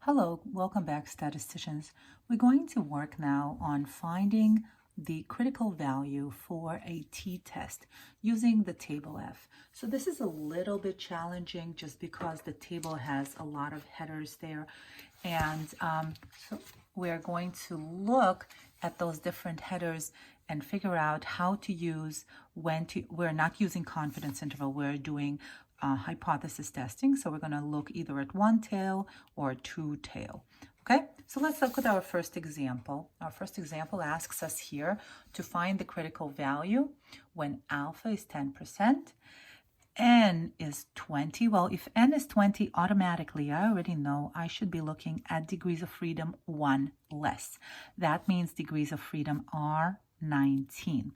Hello, welcome back, statisticians. We're going to work now on finding the critical value for a t-test using the table F. So this is a little bit challenging just because the table has a lot of headers there. And so we're going to look at those different headers and figure out how to use we're not using confidence interval, we're doing hypothesis testing. So we're going to look either at one tail or two tail. Okay, so let's look at our first example. Our first example asks us here to find the critical value when alpha is 10%, n is 20. Well, if n is 20, automatically, I already know I should be looking at degrees of freedom 1 less. That means degrees of freedom are 19.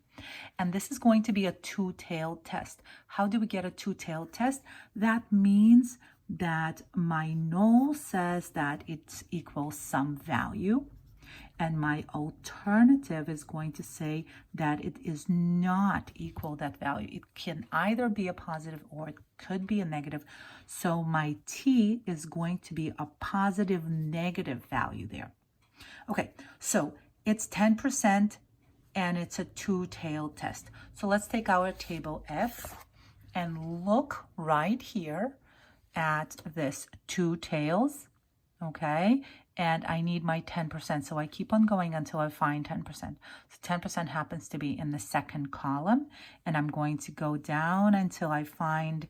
And this is going to be a two-tailed test. How do we get a two-tailed test? That means that my null says that it equals some value, and my alternative is going to say that it is not equal that value. It can either be a positive or it could be a negative. So my t is going to be a positive negative value there. Okay, so it's 10%. And it's a two-tailed test. So let's take our table F and look right here at this two tails, okay? And I need my 10%, so I keep on going until I find 10%. So 10% happens to be in the second column, and I'm going to go down until I find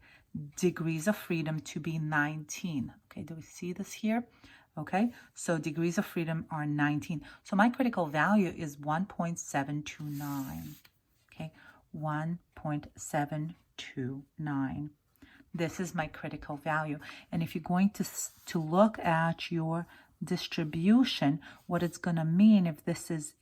degrees of freedom to be 19. Okay, do we see this here? Okay, so degrees of freedom are 19. So my critical value is 1.729. Okay, 1.729. This is my critical value. And if you're going to look at your distribution, what it's going to mean if this is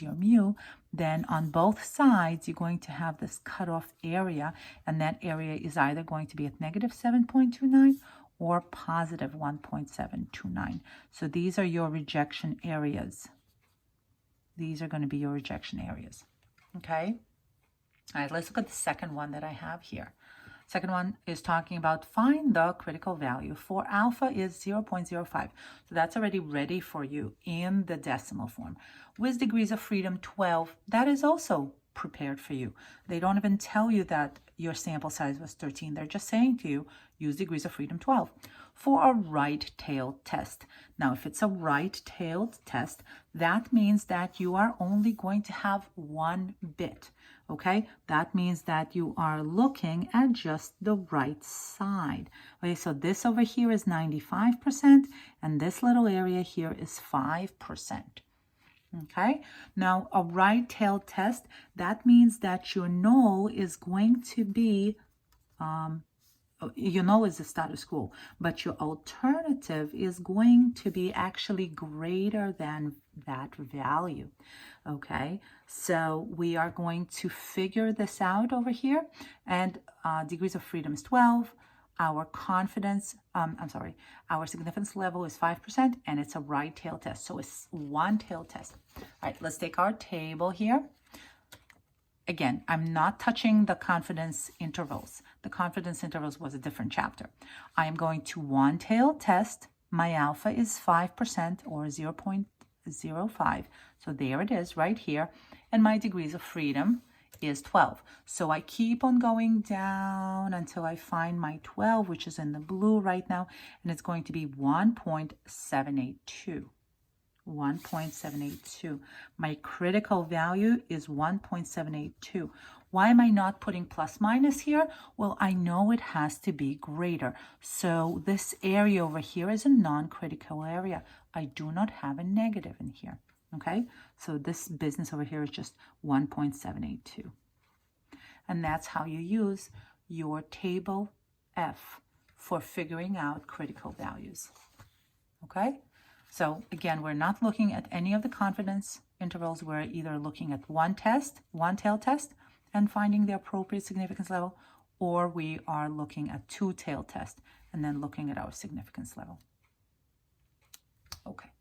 your mu, then on both sides you're going to have this cutoff area, and that area is either going to be at negative 7.29 or positive 1.729. So these are your rejection areas. These are going to be your rejection areas. Okay? All right, let's look at the second one that I have here. Second one is talking about find the critical value for alpha is 0.05. So that's already ready for you in the decimal form. With degrees of freedom 12, that is also prepared for you. They don't even tell you that your sample size was 13. They're just saying to you, use degrees of freedom 12 for a right-tailed test. Now, if it's a right-tailed test, that means that you are only going to have one bit, okay? That means that you are looking at just the right side. Okay, so this over here is 95%, and this little area here is 5%. Okay, now a right-tailed test, that means that your null is going to be, your null is the status quo, but your alternative is going to be actually greater than that value. Okay, so we are going to figure this out over here, and degrees of freedom is 12. Our confidence, our significance level is 5%, and it's a right-tailed test. So it's one-tailed test. All right, let's take our table here. Again, I'm not touching the confidence intervals. The confidence intervals was a different chapter. I am going to one-tailed test. My alpha is 5% or 0.05. So there it is right here. And my degrees of freedom is 12. So I keep on going down until I find my 12, which is in the blue right now, and it's going to be 1.782. 1.782. My critical value is 1.782. Why am I not putting plus minus here? Well, I know it has to be greater. So this area over here is a non-critical area. I do not have a negative in here. Okay, so this business over here is just 1.782. And that's how you use your table F for figuring out critical values. Okay, so again, we're not looking at any of the confidence intervals. We're either looking at one-tailed test, and finding the appropriate significance level, or we are looking at two-tailed test and then looking at our significance level. Okay.